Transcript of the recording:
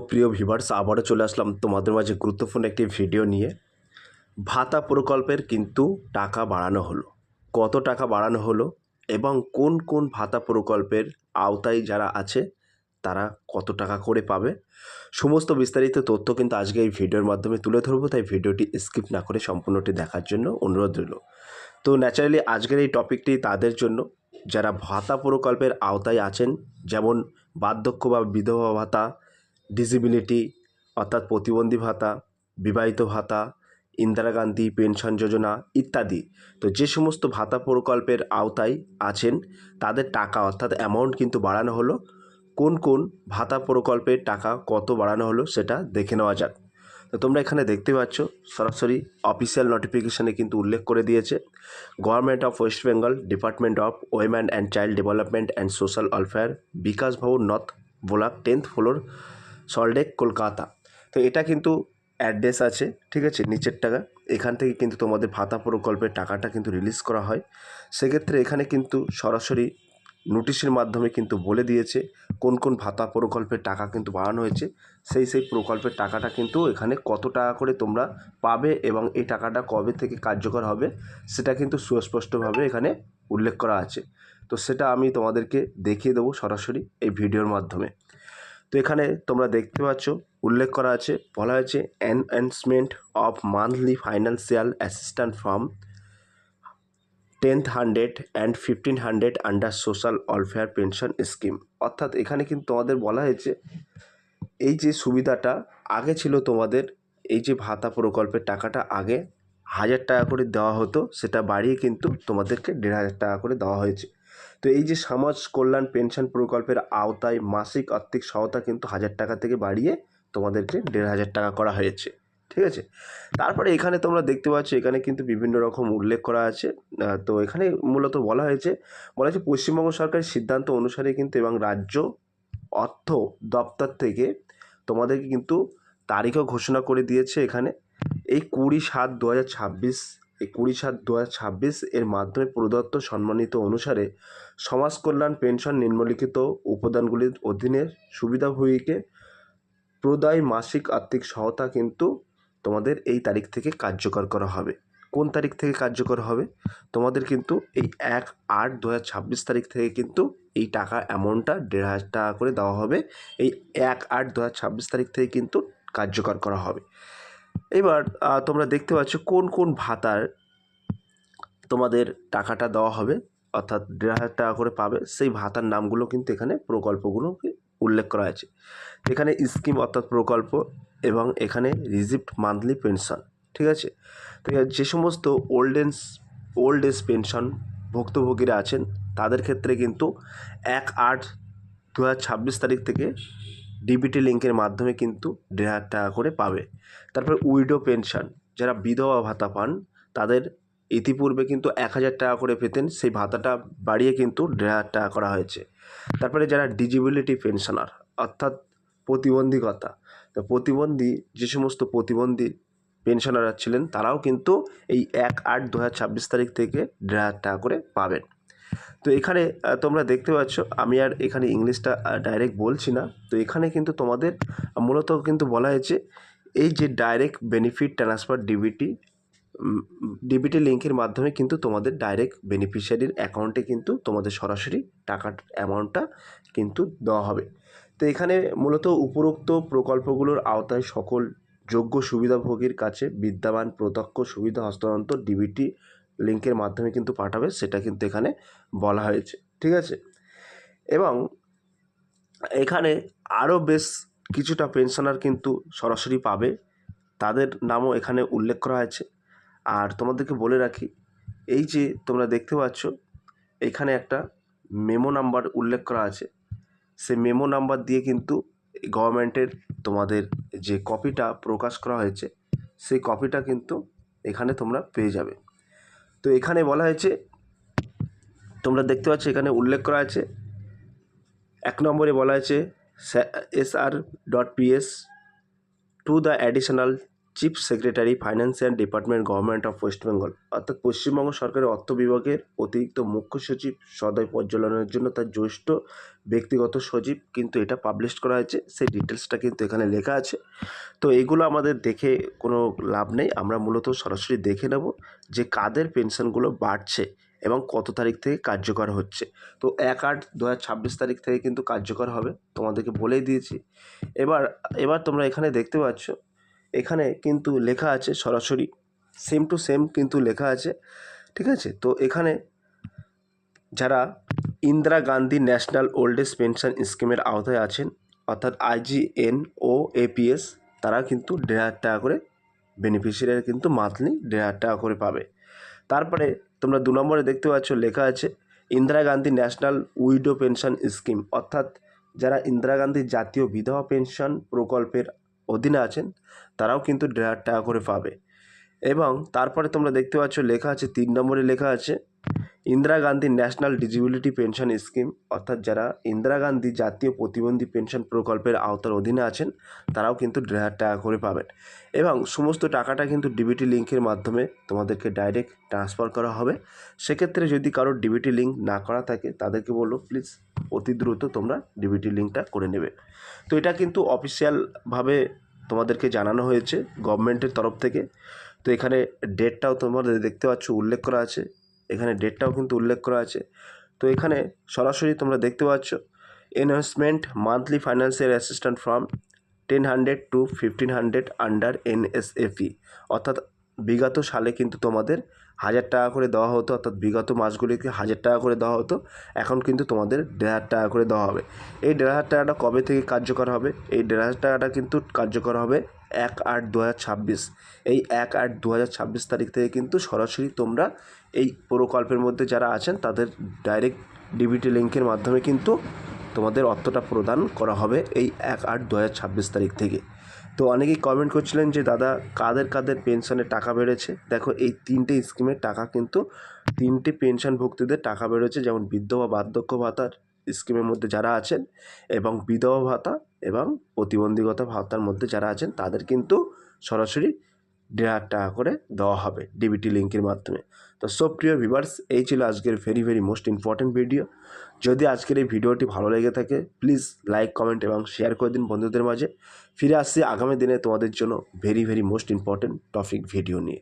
প্রিয় ভিউয়ার্স, আবারও চলে আসলাম তোমাদের মাঝে গুরুত্বপূর্ণ একটি ভিডিও নিয়ে। ভাতা প্রকল্পের কিন্তু টাকা বাড়ানো হলো। কত টাকা বাড়ানো হলো এবং কোন কোন ভাতা প্রকল্পের আওতায় যারা আছে তারা কত টাকা করে পাবে, সমস্ত বিস্তারিত তথ্য কিন্তু আজকে এই ভিডিওর মাধ্যমে তুলে ধরবো। তাই ভিডিওটি স্কিপ না করে সম্পূর্ণটি দেখার জন্য অনুরোধ রইল। তো ন্যাচারালি আজকের এই টপিকটি তাদের জন্য যারা ভাতা প্রকল্পের আওতায় আছেন, যেমন বার্ধক্য বা বিধবা ভাতা, ডিসেবিলিটি অর্থাৎ প্রতিবন্ধী ভাতা, বিবাহিত ভাতা, ইন্দিরা গান্ধী পেনশন যোজনা ইত্যাদি। তো যে সমস্ত ভাতা প্রকল্পের আওতায় আছেন তাদের টাকা অর্থাৎ অ্যামাউন্ট কিন্তু বাড়ানো হলো। কোন কোন ভাতা প্রকল্পের টাকা কত বাড়ানো হলো সেটা দেখে নেওয়া যাক। তো তোমরা এখানে দেখতে পাচ্ছ সরাসরি অফিসিয়াল নোটিফিকেশানে কিন্তু উল্লেখ করে দিয়েছে, government of West Bengal, department of women and child development and social welfare, Bikash Bhavan north block 10th floor, Salt Lake, Kolkata. তো এটা কিন্তু অ্যাড্রেস আছে, ঠিক আছে, নিচের টাকা। এখান থেকে কিন্তু তোমাদের ভাতা প্রকল্পের টাকাটা কিন্তু রিলিজ করা হয়। সেক্ষেত্রে এখানে কিন্তু সরাসরি নোটিশের মাধ্যমে কিন্তু বলে দিয়েছে কোন কোন ভাতা প্রকল্পের টাকা কিন্তু বাড়ানো হয়েছে, সেই প্রকল্পের টাকাটা কিন্তু এখানে কত টাকা করে তোমরা পাবে এবং এই টাকাটা কবে থেকে কার্যকর হবে সেটা কিন্তু সুস্পষ্টভাবে এখানে উল্লেখ করা আছে। তো সেটা আমি তোমাদেরকে দেখিয়ে দেবো সরাসরি এই ভিডিওর মাধ্যমে। তো এখানে তোমরা দেখতে পাচ্ছ উল্লেখ করা আছে, বলা হয়েছে enhancement of monthly financial assistant from 1000 and 1500 under social welfare pension scheme. অর্থাৎ এখানে কিন্তু তোমাদের বলা হয়েছে এই যে সুবিধাটা আগে ছিল তোমাদের, এই যে ভাতা প্রকল্পের টাকাটা আগে 1000 টাকা করে দেওয়া হতো, সেটা বাড়িয়ে কিন্তু তোমাদেরকে 1500 টাকা করে দেওয়া হয়েছে। তো এই যে সমাজ কল্যাণ পেনশন প্রকল্পের আওতায় মাসিক আর্থিক সহায়তা কিন্তু 1000 টাকা থেকে বাড়িয়ে তোমাদেরকে 1500 টাকা করা হয়েছে, ঠিক আছে। তারপরে এখানে তোমরা দেখতে পাচ্ছ এখানে কিন্তু বিভিন্ন রকম উল্লেখ করা আছে। তো এখানে মূলত বলা হয়েছে পশ্চিমবঙ্গ সরকারের সিদ্ধান্ত অনুসারে কিন্তু এবং রাজ্য অর্থ দপ্তর থেকে তোমাদেরকে কিন্তু তারিখও ঘোষণা করে দিয়েছে। এখানে এই 20/7/2026, এই 20/7/2026 এর মাধ্যমে প্রদত্ত সম্মানিত অনুসারে সমাজ কল্যাণ পেনশন নিম্নলিখিত উপাদানগুলির অধীনে সুবিধাভোগীকে প্রদায় মাসিক আর্থিক সহায়তা কিন্তু তোমাদের এই তারিখ থেকে কার্যকর করা হবে। কোন তারিখ থেকে কার্যকর হবে? তোমাদের কিন্তু এই 1/8/2026 তারিখ থেকে কিন্তু এই টাকা অ্যামাউন্টটা 1500 টাকা করে দেওয়া হবে। এই 1/8/2026 তারিখ থেকে কিন্তু কার্যকর করা হবে। এবার তোমরা দেখতে পাচ্ছ কোন কোন ভাতার তোমাদের টাকাটা দেওয়া হবে, অর্থাৎ 1500 টাকা করে পাবে। সেই ভাতার নামগুলো কিন্তু এখানে প্রকল্পগুলোকে উল্লেখ করা আছে। এখানে স্কিম অর্থাৎ প্রকল্প এবং এখানে রিসিভড মান্থলি পেনশন, ঠিক আছে। তো যে সমস্ত ওল্ড এজ পেনশন ভুক্তভোগীরা আছেন তাদের ক্ষেত্রে কিন্তু 1/8/2026 তারিখ থেকে ডিবিটি লিঙ্কের মাধ্যমে কিন্তু 1500 টাকা করে পাবে। তারপর উইডো পেনশন, যারা বিধবা ভাতা পান তাদের ইতিপূর্বে কিন্তু 1000 টাকা করে পেতেন, সেই ভাতাটা বাড়িয়ে কিন্তু 1500 টাকা করা হয়েছে। তারপরে যারা ডিজেবিলিটি পেনশনার অর্থাৎ প্রতিবন্ধীকতা, তো যে সমস্ত প্রতিবন্ধী পেনশনাররা ছিলেন তারাও কিন্তু এই 1/8/2026 তারিখ থেকে 1500 টাকা করে পাবেন। তো এখানে তোমরা দেখতে পাচ্ছ, আমি আর এখানে ইংলিশটা ডাইরেক্ট বলছি না। তো এখানে কিন্তু তোমাদের মূলত কিন্তু বলা হয়েছে এই যে ডাইরেক্ট বেনিফিট ট্রান্সফার ডিবিটি লিঙ্কের মাধ্যমে কিন্তু তোমাদের ডাইরেক্ট বেনিফিশিয়ারির অ্যাকাউন্টে কিন্তু তোমাদের সরাসরি টাকার অ্যামাউন্টটা কিন্তু দেওয়া হবে। তো এখানে মূলত উপরোক্ত প্রকল্পগুলোর আওতায় সকল যোগ্য সুবিধাভোগীর কাছে বিদ্যমান প্রত্যক্ষ সুবিধা হস্তান্তর ডিবিটি লিঙ্কের মাধ্যমে কিন্তু পাঠাবে, সেটা কিন্তু এখানে বলা হয়েছে, ঠিক আছে। এবং এখানে আরও বেশ কিছুটা পেনশনার কিন্তু সরাসরি পাবে, তাদের নামও এখানে উল্লেখ করা আছে। আর তোমাদেরকে বলে রাখি, এই যে তোমরা দেখতে পাচ্ছ এখানে একটা মেমো নাম্বার উল্লেখ করা আছে, সেই মেমো নাম্বার দিয়ে কিন্তু গভর্নমেন্টের তোমাদের যে কপিটা প্রকাশ করা হয়েছে সেই কপিটা কিন্তু এখানে তোমরা পেয়ে যাবে। তো এখানে বলা হয়েছে, তোমরা দেখতে পাচ্ছ এখানে উল্লেখ করা আছে 1 নম্বরে বলা হয়েছে SR.PS to the additional chief secretary financial department government of West Bengal, অর্থাৎ পশ্চিমবঙ্গ সরকারের অর্থ বিভাগের অতিরিক্ত মুখ্য সচিব সদয় পর্যালোচনার জন্য তার জ্যেষ্ঠ ব্যক্তিগত সচিব কিন্তু এটা পাবলিশ করা হয়েছে। সেই ডিটেলসটা কিন্তু এখানে লেখা আছে। তো এগুলো আমাদের দেখে কোনো লাভ নেই, আমরা মূলত সরাসরি দেখে নেব যে কাদের পেনশনগুলো বাড়ছে এবং কত তারিখ থেকে কার্যকর হচ্ছে। তো 1/8/2026 তারিখ থেকে কিন্তু কার্যকর হবে, তোমাদেরকে বলেই দিয়েছি। এবার তোমরা এখানে দেখতে পাচ্ছ, এখানে কিন্তু লেখা আছে সরাসরি সেম টু সেম কিন্তু লেখা আছে, ঠিক আছে। তো এখানে যারা Indira Gandhi national old age pension স্কিমের আওতায় আছেন, অর্থাৎ IGNOAPS, তারা কিন্তু 1,500 টাকা করে বেনিফিশিয়ারি কিন্তু মান্থলি 1,500 টাকা করে পাবে। তারপরে তোমরা 2 নম্বরে দেখতে পাচ্ছ লেখা আছে Indira Gandhi national widow pension scheme, অর্থাৎ যারা ইন্দিরা গান্ধী জাতীয় বিধবা পেনশন প্রকল্পের অধীনে আছেন তারাও কিন্তু 1,500 টাকা করে পাবে। এবং তারপরে তোমরা দেখতে পাচ্ছ লেখা আছে 3 নম্বরে লেখা আছে Indira Gandhi national disability pension scheme, অর্থাৎ যারা ইন্দিরা গান্ধী জাতীয় প্রতিবন্ধী পেনশন প্রকল্পের আওতার অধীনে আছেন তারাও কিন্তু 1,500 টাকা করে পাবেন। এবং সমস্ত টাকাটা কিন্তু ডিবিটি লিঙ্কের মাধ্যমে তোমাদেরকে ডাইরেক্ট ট্রান্সফার করা হবে। সেক্ষেত্রে যদি কারোর ডিবিটি লিঙ্ক না করা থাকে তাদেরকে বললো প্লিজ অতি দ্রুত তোমরা ডিবিটি লিঙ্কটা করে নেবে। তো এটা কিন্তু অফিসিয়ালভাবে তোমাদেরকে জানানো হয়েছে গভর্নমেন্টের তরফ থেকে। তো এখানে ডেটটাও তোমাদের দেখতে পাচ্ছ উল্লেখ করা আছে, এখানে ডেটটাও কিন্তু উল্লেখ করা আছে। তো এখানে সরাসরি তোমরা দেখতে পাচ্ছ enhancement monthly financial assistant from 1,000 to 1,500 under NSFE, অর্থাৎ বিগত সালে কিন্তু তোমাদের 1,000 টাকা করে দেওয়া হতো, অর্থাৎ বিগত মাসগুলিকে 1,000 টাকা করে দেওয়া হতো, এখন কিন্তু তোমাদের 1,500 টাকা করে দেওয়া হবে। এই 1,500 টাকাটা কবে থেকে কার্যকর হবে? এই 1,500 টাকাটা কিন্তু কার্যকর হবে 1/8/2026। এই 1/8/2026 তারিখ থেকে কিন্তু সরাসরি তোমরা এই প্রকল্পের মধ্যে যারা আছেন তাদের ডাইরেক্ট ডিবিটি লিঙ্কের মাধ্যমে কিন্তু তোমাদের অর্থটা প্রদান করা হবে এই 1/8/2026 তারিখ থেকে। তো অনেকেই কমেন্ট করছিলেন যে দাদা কাদের কাদের পেনশনের টাকা বেড়েছে। দেখো এই 3টে স্কিমের টাকা কিন্তু 3টে পেনশনভুক্তদের টাকা বেড়েছে, যেমন বিধবা বার্ধক্য ভাতার স্কিমের মধ্যে যারা আছেন এবং বিধবা ভাতা এবং প্রতিবন্ধীগত ভাতার মধ্যে যারা আছেন তাদের কিন্তু সরাসরি 1,500 টাকা করে দেওয়া হবে ডিবিটি লিঙ্কের মাধ্যমে। তো সব প্রিয় ভিউয়ার্স, এই ছিল আজকের ভেরি মোস্ট ইম্পর্টেন্ট ভিডিও। যদি আজকের এই ভিডিওটি ভালো লেগে থাকে প্লিজ লাইক কমেন্ট এবং শেয়ার করে দিন বন্ধুদের মাঝে। ফিরে আসছি আগামী দিনে তোমাদের জন্য very most important topic video নিয়ে।